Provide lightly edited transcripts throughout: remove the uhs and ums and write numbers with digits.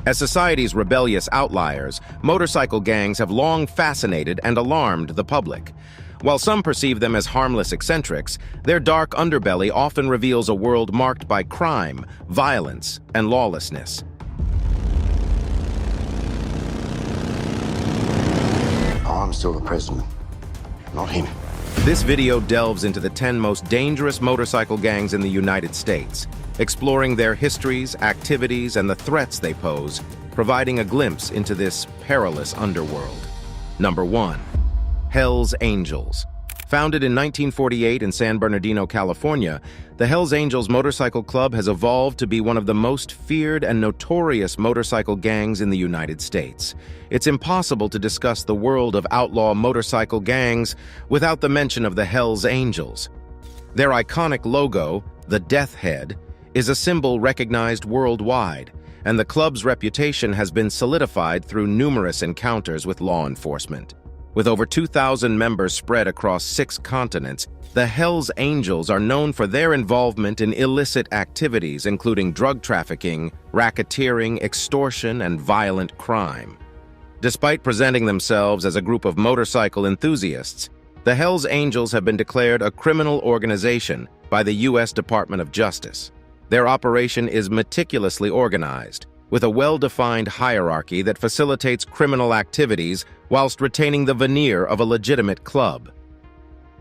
As society's rebellious outliers, motorcycle gangs have long fascinated and alarmed the public. While some perceive them as harmless eccentrics, their dark underbelly often reveals a world marked by crime, violence, and lawlessness. I'm still the president, not him. This video delves into the 10 most dangerous motorcycle gangs in the United States, exploring their histories, activities, and the threats they pose, providing a glimpse into this perilous underworld. Number 1. Hell's Angels. Founded in 1948 in San Bernardino, California, the Hells Angels Motorcycle Club has evolved to be one of the most feared and notorious motorcycle gangs in the United States. It's impossible to discuss the world of outlaw motorcycle gangs without the mention of the Hells Angels. Their iconic logo, the Death Head, is a symbol recognized worldwide, and the club's reputation has been solidified through numerous encounters with law enforcement. With over 2,000 members spread across 6 continents, the Hells Angels are known for their involvement in illicit activities including drug trafficking, racketeering, extortion, and violent crime. Despite presenting themselves as a group of motorcycle enthusiasts, the Hells Angels have been declared a criminal organization by the U.S. Department of Justice. Their operation is meticulously organized, with a well-defined hierarchy that facilitates criminal activities whilst retaining the veneer of a legitimate club.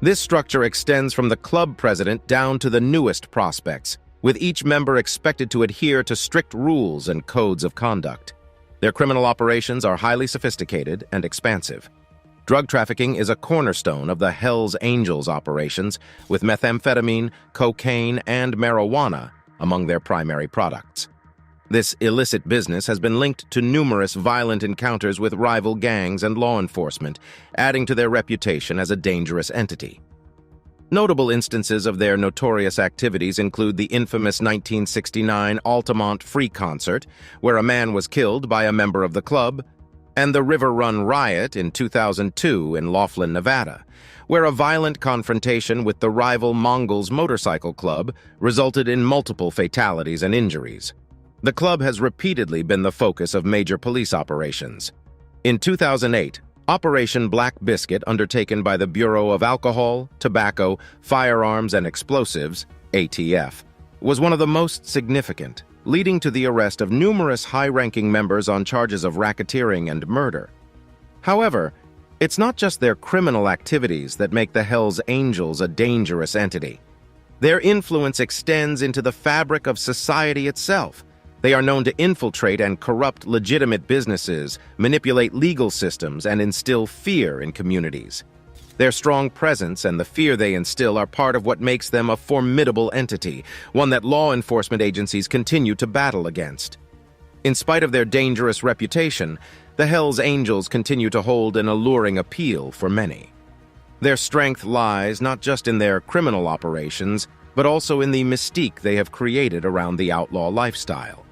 This structure extends from the club president down to the newest prospects, with each member expected to adhere to strict rules and codes of conduct. Their criminal operations are highly sophisticated and expansive. Drug trafficking is a cornerstone of the Hells Angels operations, with methamphetamine, cocaine, and marijuana among their primary products. This illicit business has been linked to numerous violent encounters with rival gangs and law enforcement, adding to their reputation as a dangerous entity. Notable instances of their notorious activities include the infamous 1969 Altamont Free Concert, where a man was killed by a member of the club, and the River Run Riot in 2002 in Laughlin, Nevada, where a violent confrontation with the rival Mongols Motorcycle Club resulted in multiple fatalities and injuries. The club has repeatedly been the focus of major police operations. In 2008, Operation Black Biscuit, undertaken by the Bureau of Alcohol, Tobacco, Firearms, and Explosives, ATF, was one of the most significant, leading to the arrest of numerous high-ranking members on charges of racketeering and murder. However, it's not just their criminal activities that make the Hells Angels a dangerous entity. Their influence extends into the fabric of society itself. They are known to infiltrate and corrupt legitimate businesses, manipulate legal systems, and instill fear in communities. Their strong presence and the fear they instill are part of what makes them a formidable entity, one that law enforcement agencies continue to battle against. In spite of their dangerous reputation, the Hells Angels continue to hold an alluring appeal for many. Their strength lies not just in their criminal operations, but also in the mystique they have created around the outlaw lifestyle.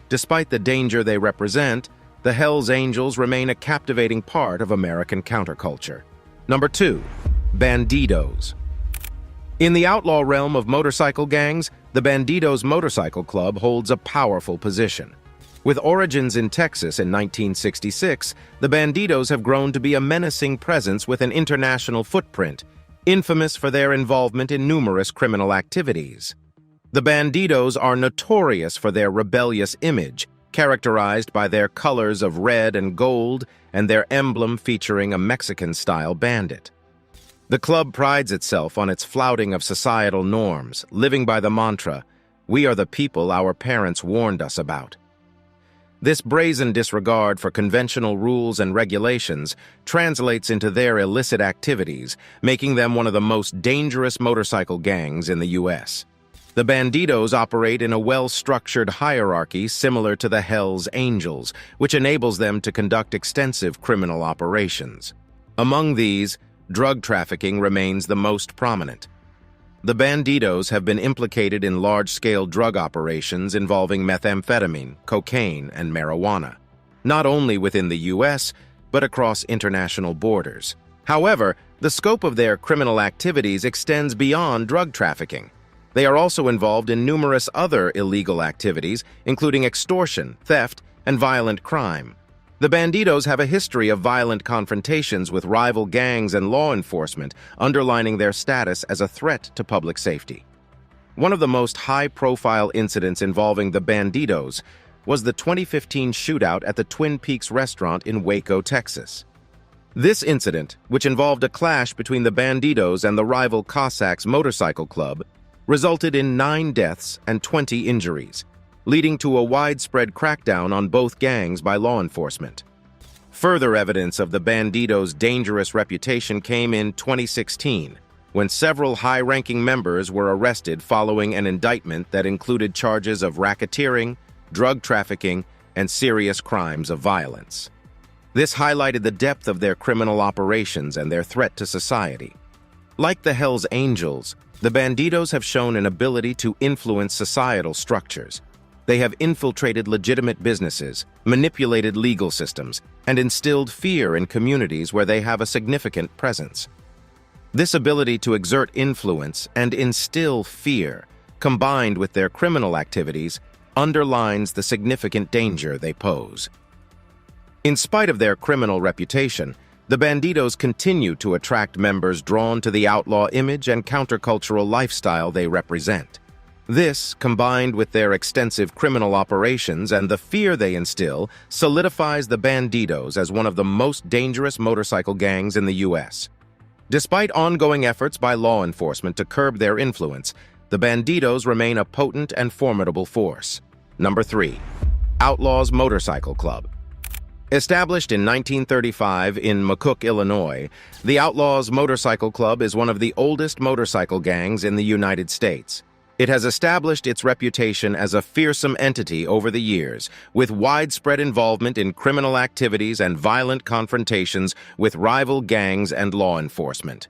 Despite the danger they represent, the Hells Angels remain a captivating part of American counterculture. Number 2. Bandidos. In the outlaw realm of motorcycle gangs, the Bandidos Motorcycle Club holds a powerful position. With origins in Texas in 1966, the Bandidos have grown to be a menacing presence with an international footprint, infamous for their involvement in numerous criminal activities. The Bandidos are notorious for their rebellious image, characterized by their colors of red and gold and their emblem featuring a Mexican-style bandit. The club prides itself on its flouting of societal norms, living by the mantra, "We are the people our parents warned us about." This brazen disregard for conventional rules and regulations translates into their illicit activities, making them one of the most dangerous motorcycle gangs in the U.S. The Bandidos operate in a well-structured hierarchy similar to the Hells Angels, which enables them to conduct extensive criminal operations. Among these, drug trafficking remains the most prominent. The Bandidos have been implicated in large-scale drug operations involving methamphetamine, cocaine, and marijuana, not only within the U.S., but across international borders. However, the scope of their criminal activities extends beyond drug trafficking. They are also involved in numerous other illegal activities, including extortion, theft, and violent crime. The Bandidos have a history of violent confrontations with rival gangs and law enforcement, underlining their status as a threat to public safety. One of the most high-profile incidents involving the Bandidos was the 2015 shootout at the Twin Peaks restaurant in Waco, Texas. This incident, which involved a clash between the Bandidos and the rival Cossacks Motorcycle Club, resulted in 9 deaths and 20 injuries, leading to a widespread crackdown on both gangs by law enforcement. Further evidence of the Bandidos' dangerous reputation came in 2016, when several high-ranking members were arrested following an indictment that included charges of racketeering, drug trafficking, and serious crimes of violence. This highlighted the depth of their criminal operations and their threat to society. Like the Hells Angels, the Bandidos have shown an ability to influence societal structures. They have infiltrated legitimate businesses, manipulated legal systems, and instilled fear in communities where they have a significant presence. This ability to exert influence and instill fear, combined with their criminal activities, underlines the significant danger they pose. In spite of their criminal reputation, the Bandidos continue to attract members drawn to the outlaw image and countercultural lifestyle they represent. This, combined with their extensive criminal operations and the fear they instill, solidifies the Bandidos as one of the most dangerous motorcycle gangs in the U.S. Despite ongoing efforts by law enforcement to curb their influence, the Bandidos remain a potent and formidable force. Number 3. Outlaws Motorcycle Club. Established in 1935 in McCook, Illinois, the Outlaws Motorcycle Club is one of the oldest motorcycle gangs in the United States. It has established its reputation as a fearsome entity over the years, with widespread involvement in criminal activities and violent confrontations with rival gangs and law enforcement.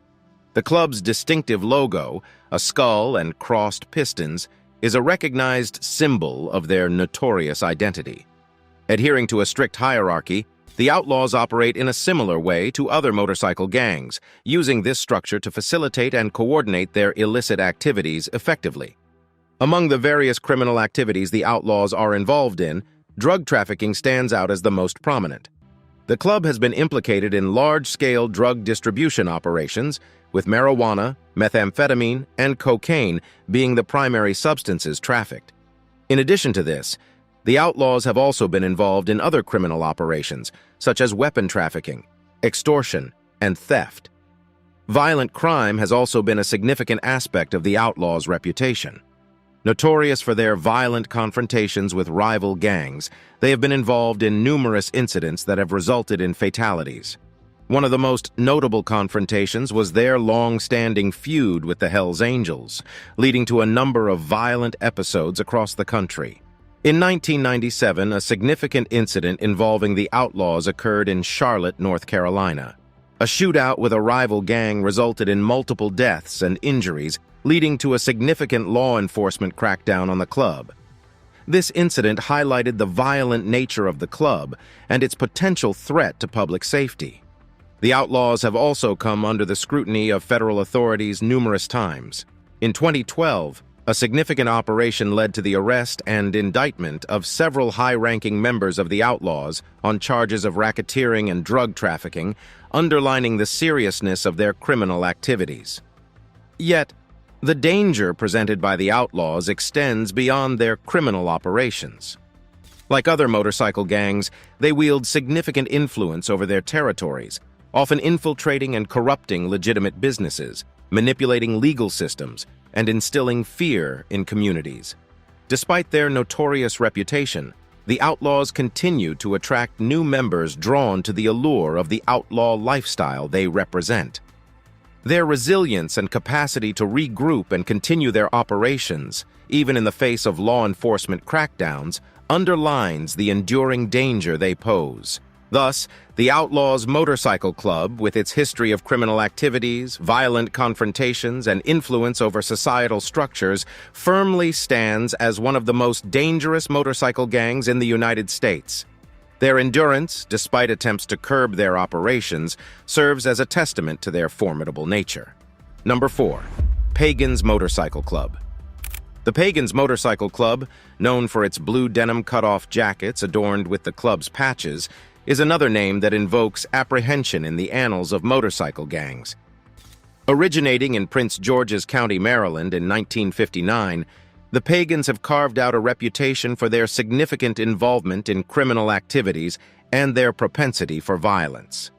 The club's distinctive logo, a skull and crossed pistons, is a recognized symbol of their notorious identity. Adhering to a strict hierarchy, the Outlaws operate in a similar way to other motorcycle gangs, using this structure to facilitate and coordinate their illicit activities effectively. Among the various criminal activities the Outlaws are involved in, drug trafficking stands out as the most prominent. The club has been implicated in large-scale drug distribution operations, with marijuana, methamphetamine, and cocaine being the primary substances trafficked. In addition to this, the Outlaws have also been involved in other criminal operations, such as weapon trafficking, extortion, and theft. Violent crime has also been a significant aspect of the Outlaws' reputation. Notorious for their violent confrontations with rival gangs, they have been involved in numerous incidents that have resulted in fatalities. One of the most notable confrontations was their long-standing feud with the Hells Angels, leading to a number of violent episodes across the country. In 1997, a significant incident involving the Outlaws occurred in Charlotte, North Carolina. A shootout with a rival gang resulted in multiple deaths and injuries, leading to a significant law enforcement crackdown on the club. This incident highlighted the violent nature of the club and its potential threat to public safety. The Outlaws have also come under the scrutiny of federal authorities numerous times. In 2012, a significant operation led to the arrest and indictment of several high-ranking members of the Outlaws on charges of racketeering and drug trafficking, underlining the seriousness of their criminal activities. Yet, the danger presented by the Outlaws extends beyond their criminal operations. Like other motorcycle gangs, they wield significant influence over their territories, often infiltrating and corrupting legitimate businesses, manipulating legal systems, and instilling fear in communities. Despite their notorious reputation, the Outlaws continue to attract new members drawn to the allure of the outlaw lifestyle they represent. Their resilience and capacity to regroup and continue their operations, even in the face of law enforcement crackdowns, underlines the enduring danger they pose. Thus, the Outlaws Motorcycle Club, with its history of criminal activities, violent confrontations, and influence over societal structures, firmly stands as one of the most dangerous motorcycle gangs in the United States. Their endurance, despite attempts to curb their operations, serves as a testament to their formidable nature. Number 4. Pagans Motorcycle Club. The Pagans Motorcycle Club, known for its blue denim cut-off jackets adorned with the club's patches, is another name that invokes apprehension in the annals of motorcycle gangs. Originating in Prince George's County, Maryland in 1959, the Pagans have carved out a reputation for their significant involvement in criminal activities and their propensity for violence.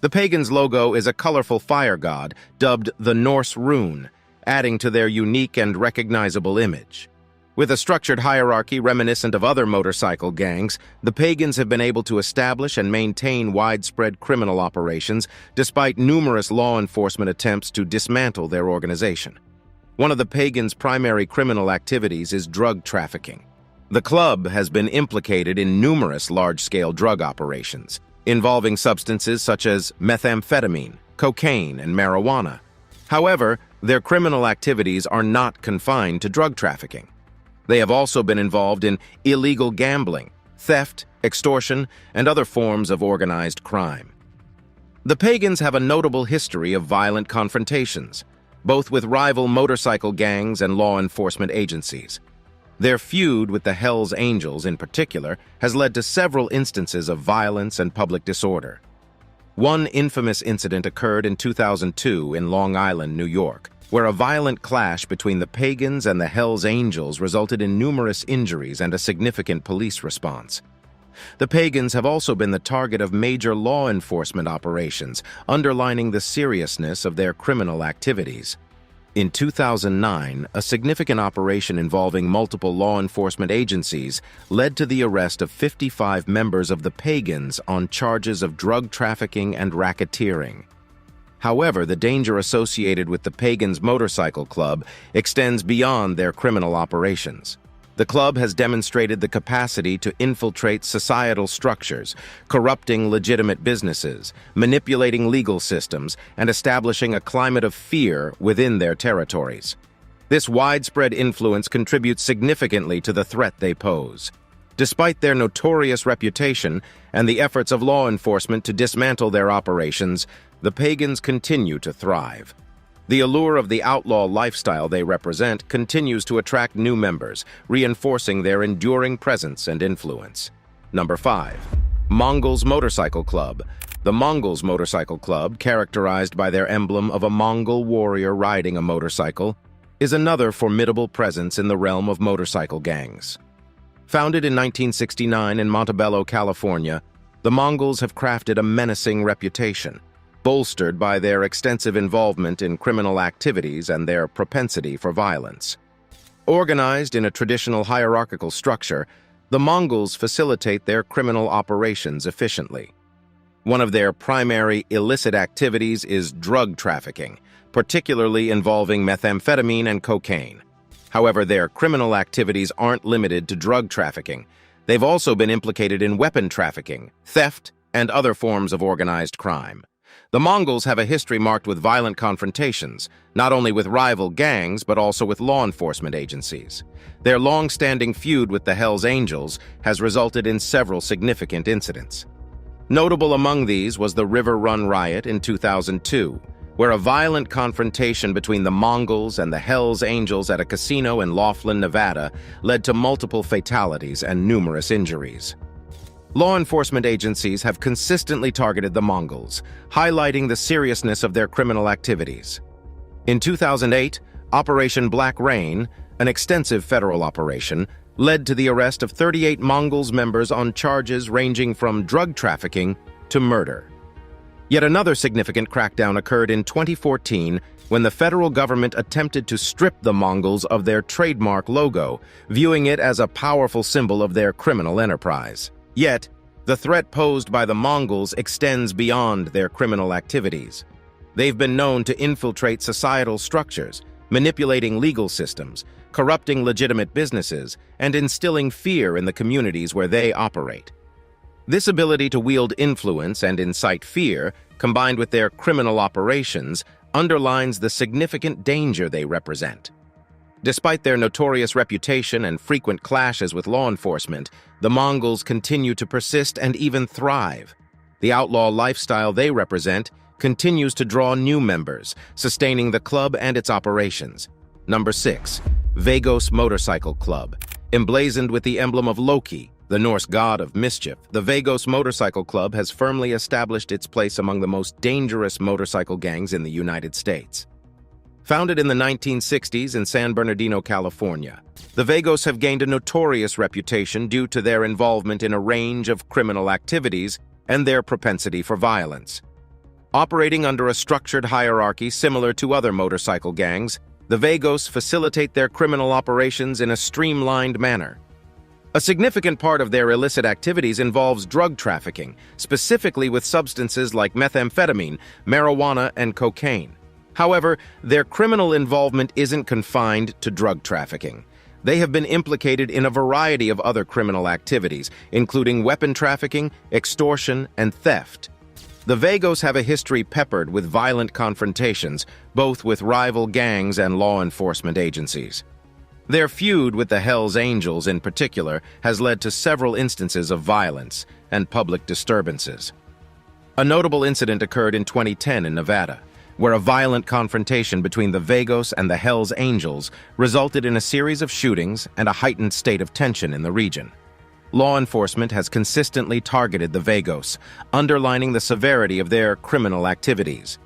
The Pagans' logo is a colorful fire god dubbed the Norse Rune, adding to their unique and recognizable image. With a structured hierarchy reminiscent of other motorcycle gangs, the Pagans have been able to establish and maintain widespread criminal operations despite numerous law enforcement attempts to dismantle their organization. One of the Pagans' primary criminal activities is drug trafficking. The club has been implicated in numerous large-scale drug operations, involving substances such as methamphetamine, cocaine, and marijuana. However, their criminal activities are not confined to drug trafficking. They have also been involved in illegal gambling, theft, extortion, and other forms of organized crime. The Pagans have a notable history of violent confrontations, both with rival motorcycle gangs and law enforcement agencies. Their feud with the Hells Angels in particular has led to several instances of violence and public disorder. One infamous incident occurred in 2002 in Long Island, New York, where a violent clash between the Pagans and the Hells Angels resulted in numerous injuries and a significant police response. The Pagans have also been the target of major law enforcement operations, underlining the seriousness of their criminal activities. In 2009, a significant operation involving multiple law enforcement agencies led to the arrest of 55 members of the Pagans on charges of drug trafficking and racketeering. However, the danger associated with the Pagans Motorcycle Club extends beyond their criminal operations. The club has demonstrated the capacity to infiltrate societal structures, corrupting legitimate businesses, manipulating legal systems, and establishing a climate of fear within their territories. This widespread influence contributes significantly to the threat they pose. Despite their notorious reputation and the efforts of law enforcement to dismantle their operations, the Pagans continue to thrive. The allure of the outlaw lifestyle they represent continues to attract new members, reinforcing their enduring presence and influence. Number 5. Mongols Motorcycle Club. The Mongols Motorcycle Club, characterized by their emblem of a Mongol warrior riding a motorcycle, is another formidable presence in the realm of motorcycle gangs. Founded in 1969 in Montebello, California, the Mongols have crafted a menacing reputation, bolstered by their extensive involvement in criminal activities and their propensity for violence. Organized in a traditional hierarchical structure, the Mongols facilitate their criminal operations efficiently. One of their primary illicit activities is drug trafficking, particularly involving methamphetamine and cocaine. However, their criminal activities aren't limited to drug trafficking. They've also been implicated in weapon trafficking, theft, and other forms of organized crime. The Mongols have a history marked with violent confrontations, not only with rival gangs but also with law enforcement agencies. Their long-standing feud with the Hells Angels has resulted in several significant incidents. Notable among these was the River Run riot in 2002, where a violent confrontation between the Mongols and the Hells Angels at a casino in Laughlin, Nevada, led to multiple fatalities and numerous injuries. Law enforcement agencies have consistently targeted the Mongols, highlighting the seriousness of their criminal activities. In 2008, Operation Black Rain, an extensive federal operation, led to the arrest of 38 Mongols members on charges ranging from drug trafficking to murder. Yet another significant crackdown occurred in 2014 when the federal government attempted to strip the Mongols of their trademark logo, viewing it as a powerful symbol of their criminal enterprise. Yet, the threat posed by the Mongols extends beyond their criminal activities. They've been known to infiltrate societal structures, manipulating legal systems, corrupting legitimate businesses, and instilling fear in the communities where they operate. This ability to wield influence and incite fear, combined with their criminal operations, underlines the significant danger they represent. Despite their notorious reputation and frequent clashes with law enforcement, the Mongols continue to persist and even thrive. The outlaw lifestyle they represent continues to draw new members, sustaining the club and its operations. Number 6. Vagos Motorcycle Club. Emblazoned with the emblem of Loki, the Norse god of mischief, the Vagos Motorcycle Club has firmly established its place among the most dangerous motorcycle gangs in the United States. Founded in the 1960s in San Bernardino, California, the Vagos have gained a notorious reputation due to their involvement in a range of criminal activities and their propensity for violence. Operating under a structured hierarchy similar to other motorcycle gangs, the Vagos facilitate their criminal operations in a streamlined manner. A significant part of their illicit activities involves drug trafficking, specifically with substances like methamphetamine, marijuana, and cocaine. However, their criminal involvement isn't confined to drug trafficking. They have been implicated in a variety of other criminal activities, including weapon trafficking, extortion, and theft. The Vagos have a history peppered with violent confrontations, both with rival gangs and law enforcement agencies. Their feud with the Hells Angels in particular has led to several instances of violence and public disturbances. A notable incident occurred in 2010 in Nevada, where a violent confrontation between the Vagos and the Hells Angels resulted in a series of shootings and a heightened state of tension in the region. Law enforcement has consistently targeted the Vagos, underlining the severity of their criminal activities.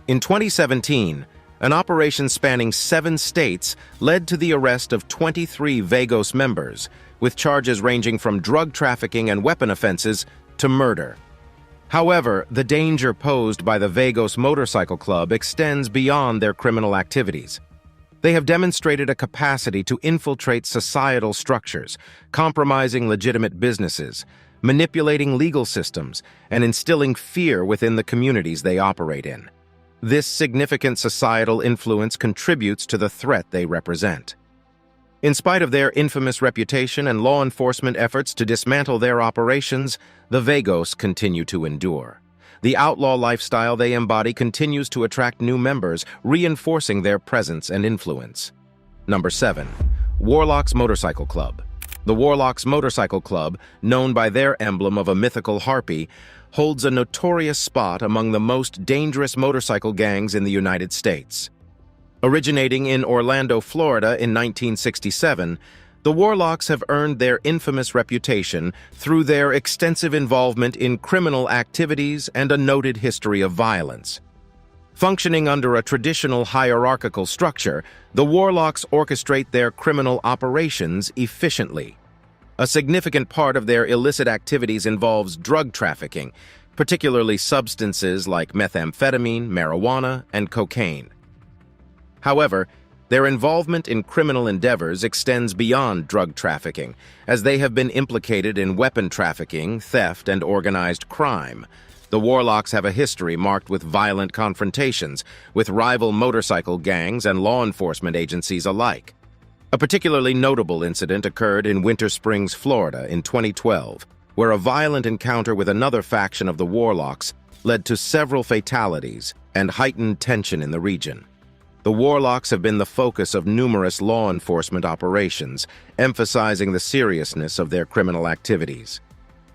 In 2017, an operation spanning 7 states led to the arrest of 23 Vagos members, with charges ranging from drug trafficking and weapon offenses to murder. However, the danger posed by the Vagos Motorcycle Club extends beyond their criminal activities. They have demonstrated a capacity to infiltrate societal structures, compromising legitimate businesses, manipulating legal systems, and instilling fear within the communities they operate in. This significant societal influence contributes to the threat they represent. In spite of their infamous reputation and law enforcement efforts to dismantle their operations, the Vagos continue to endure. The outlaw lifestyle they embody continues to attract new members, reinforcing their presence and influence. Number 7. Warlocks Motorcycle Club. The Warlocks Motorcycle Club, known by their emblem of a mythical harpy, holds a notorious spot among the most dangerous motorcycle gangs in the United States. Originating in Orlando, Florida in 1967, the Warlocks have earned their infamous reputation through their extensive involvement in criminal activities and a noted history of violence. Functioning under a traditional hierarchical structure, the Warlocks orchestrate their criminal operations efficiently. A significant part of their illicit activities involves drug trafficking, particularly substances like methamphetamine, marijuana, and cocaine. However, their involvement in criminal endeavors extends beyond drug trafficking, as they have been implicated in weapon trafficking, theft, and organized crime. The Warlocks have a history marked with violent confrontations with rival motorcycle gangs and law enforcement agencies alike. A particularly notable incident occurred in Winter Springs, Florida in 2012, where a violent encounter with another faction of the Warlocks led to several fatalities and heightened tension in the region. The Warlocks have been the focus of numerous law enforcement operations, emphasizing the seriousness of their criminal activities.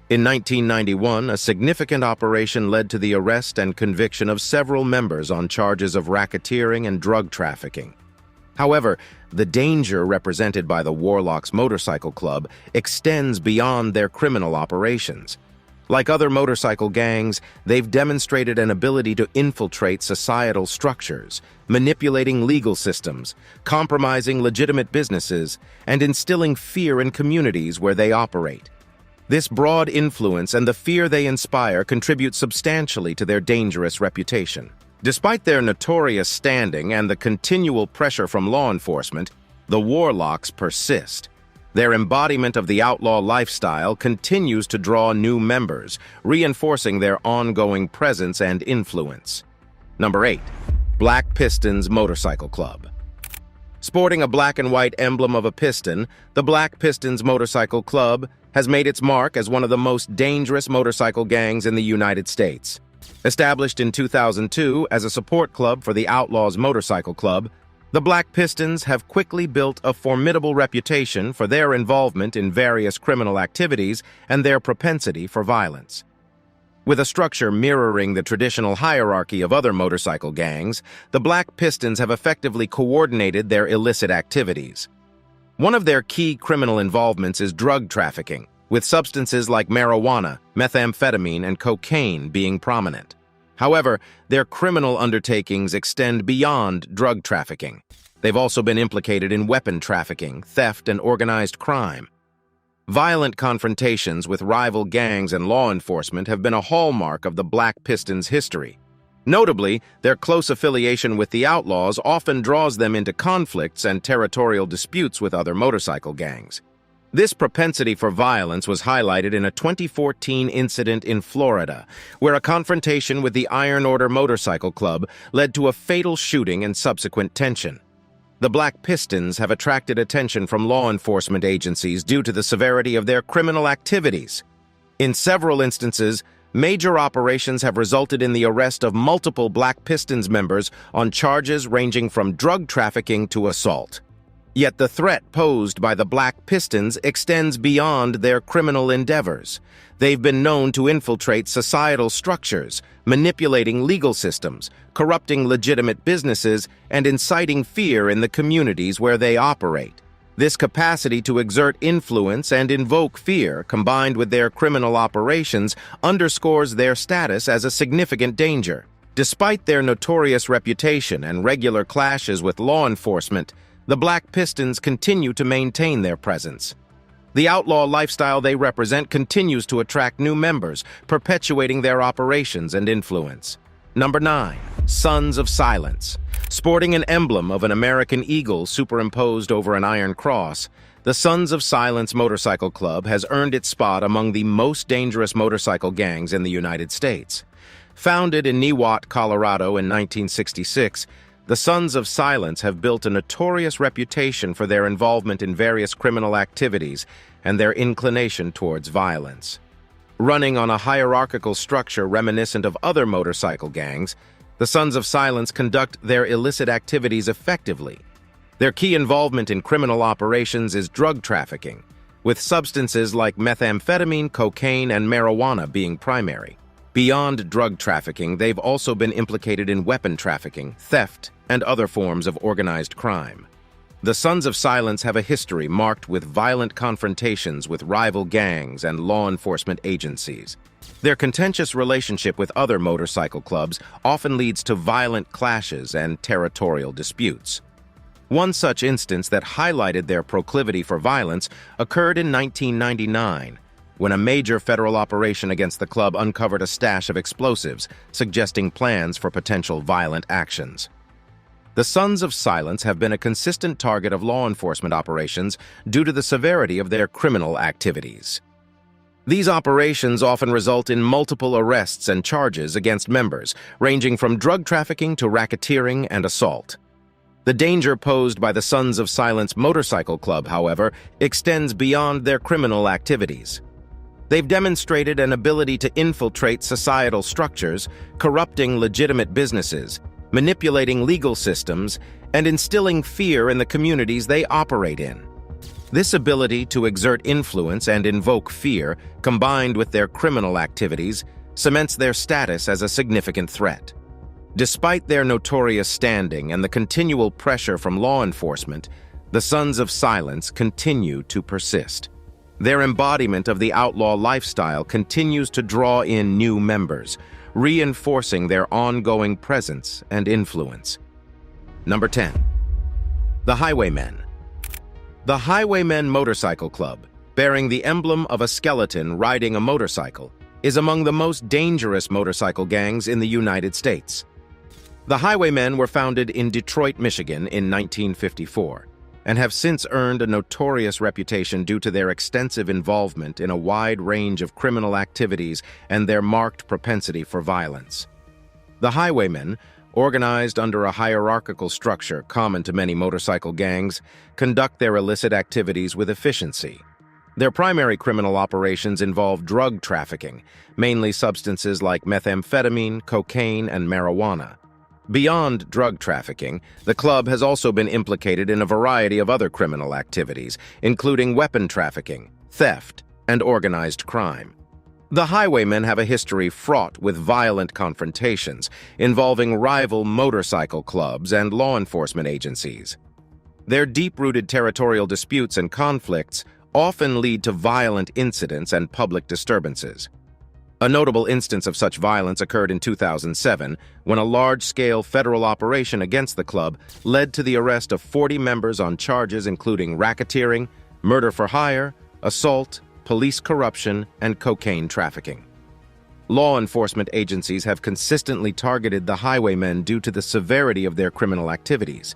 In 1991, a significant operation led to the arrest and conviction of several members on charges of racketeering and drug trafficking. However, the danger represented by the Warlocks Motorcycle Club extends beyond their criminal operations. Like other motorcycle gangs, they've demonstrated an ability to infiltrate societal structures, manipulating legal systems, compromising legitimate businesses, and instilling fear in communities where they operate. This broad influence and the fear they inspire contribute substantially to their dangerous reputation. Despite their notorious standing and the continual pressure from law enforcement, the Warlocks persist. Their embodiment of the outlaw lifestyle continues to draw new members, reinforcing their ongoing presence and influence. Number 8. Black Pistons Motorcycle Club. Sporting a black and white emblem of a piston, the Black Pistons Motorcycle Club has made its mark as one of the most dangerous motorcycle gangs in the United States. Established in 2002 as a support club for the Outlaws Motorcycle Club, the Black Pistons have quickly built a formidable reputation for their involvement in various criminal activities and their propensity for violence. With a structure mirroring the traditional hierarchy of other motorcycle gangs, the Black Pistons have effectively coordinated their illicit activities. One of their key criminal involvements is drug trafficking, with substances like marijuana, methamphetamine, and cocaine being prominent. However, their criminal undertakings extend beyond drug trafficking. They've also been implicated in weapon trafficking, theft, and organized crime. Violent confrontations with rival gangs and law enforcement have been a hallmark of the Black Pistons' history. Notably, their close affiliation with the Outlaws often draws them into conflicts and territorial disputes with other motorcycle gangs. This propensity for violence was highlighted in a 2014 incident in Florida, where a confrontation with the Iron Order Motorcycle Club led to a fatal shooting and subsequent tension. The Black Pistons have attracted attention from law enforcement agencies due to the severity of their criminal activities. In several instances, major operations have resulted in the arrest of multiple Black Pistons members on charges ranging from drug trafficking to assault. Yet the threat posed by the Black Pistons extends beyond their criminal endeavors. They've been known to infiltrate societal structures, manipulating legal systems, corrupting legitimate businesses, and inciting fear in the communities where they operate. This capacity to exert influence and invoke fear, combined with their criminal operations, underscores their status as a significant danger. Despite their notorious reputation and regular clashes with law enforcement, the Black Pistons continue to maintain their presence. The outlaw lifestyle they represent continues to attract new members, perpetuating their operations and influence. Number 9. Sons of Silence. Sporting an emblem of an American eagle superimposed over an iron cross, the Sons of Silence Motorcycle Club has earned its spot among the most dangerous motorcycle gangs in the United States. Founded in Newark, Colorado in 1966, the Sons of Silence have built a notorious reputation for their involvement in various criminal activities and their inclination towards violence. Running on a hierarchical structure reminiscent of other motorcycle gangs, the Sons of Silence conduct their illicit activities effectively. Their key involvement in criminal operations is drug trafficking, with substances like methamphetamine, cocaine, and marijuana being primary. Beyond drug trafficking, they've also been implicated in weapon trafficking, theft, and other forms of organized crime. The Sons of Silence have a history marked with violent confrontations with rival gangs and law enforcement agencies. Their contentious relationship with other motorcycle clubs often leads to violent clashes and territorial disputes. One such instance that highlighted their proclivity for violence occurred in 1999, when a major federal operation against the club uncovered a stash of explosives, suggesting plans for potential violent actions. The Sons of Silence have been a consistent target of law enforcement operations due to the severity of their criminal activities. These operations often result in multiple arrests and charges against members, ranging from drug trafficking to racketeering and assault. The danger posed by the Sons of Silence Motorcycle Club, however, extends beyond their criminal activities. They've demonstrated an ability to infiltrate societal structures, corrupting legitimate businesses, manipulating legal systems, and instilling fear in the communities they operate in. This ability to exert influence and invoke fear, combined with their criminal activities, cements their status as a significant threat. Despite their notorious standing and the continual pressure from law enforcement, the Sons of Silence continue to persist. Their embodiment of the outlaw lifestyle continues to draw in new members, reinforcing their ongoing presence and influence. Number 10. The Highwaymen. The Highwaymen Motorcycle Club, bearing the emblem of a skeleton riding a motorcycle, is among the most dangerous motorcycle gangs in the United States. The Highwaymen were founded in Detroit, Michigan in 1954, and have since earned a notorious reputation due to their extensive involvement in a wide range of criminal activities and their marked propensity for violence. The Highwaymen, organized under a hierarchical structure common to many motorcycle gangs, conduct their illicit activities with efficiency. Their primary criminal operations involve drug trafficking, mainly substances like methamphetamine, cocaine, and marijuana. Beyond drug trafficking, the club has also been implicated in a variety of other criminal activities, including weapon trafficking, theft, and organized crime. The Highwaymen have a history fraught with violent confrontations involving rival motorcycle clubs and law enforcement agencies. Their deep-rooted territorial disputes and conflicts often lead to violent incidents and public disturbances. A notable instance of such violence occurred in 2007, when a large-scale federal operation against the club led to the arrest of 40 members on charges including racketeering, murder for hire, assault, police corruption, and cocaine trafficking. Law enforcement agencies have consistently targeted the highwaymen due to the severity of their criminal activities.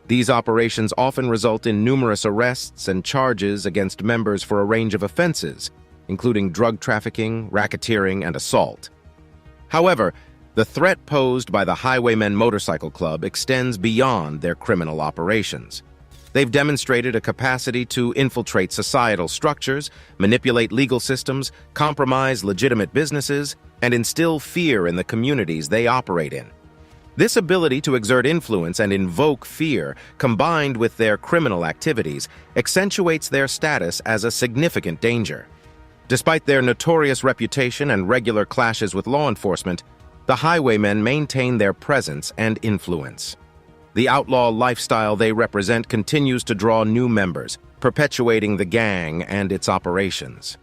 These operations often result in numerous arrests and charges against members for a range of offenses, including drug trafficking, racketeering, and assault. However, the threat posed by the Highwaymen Motorcycle Club extends beyond their criminal operations. They've demonstrated a capacity to infiltrate societal structures, manipulate legal systems, compromise legitimate businesses, and instill fear in the communities they operate in. This ability to exert influence and invoke fear, combined with their criminal activities, accentuates their status as a significant danger. Despite their notorious reputation and regular clashes with law enforcement, the highwaymen maintain their presence and influence. The outlaw lifestyle they represent continues to draw new members, perpetuating the gang and its operations.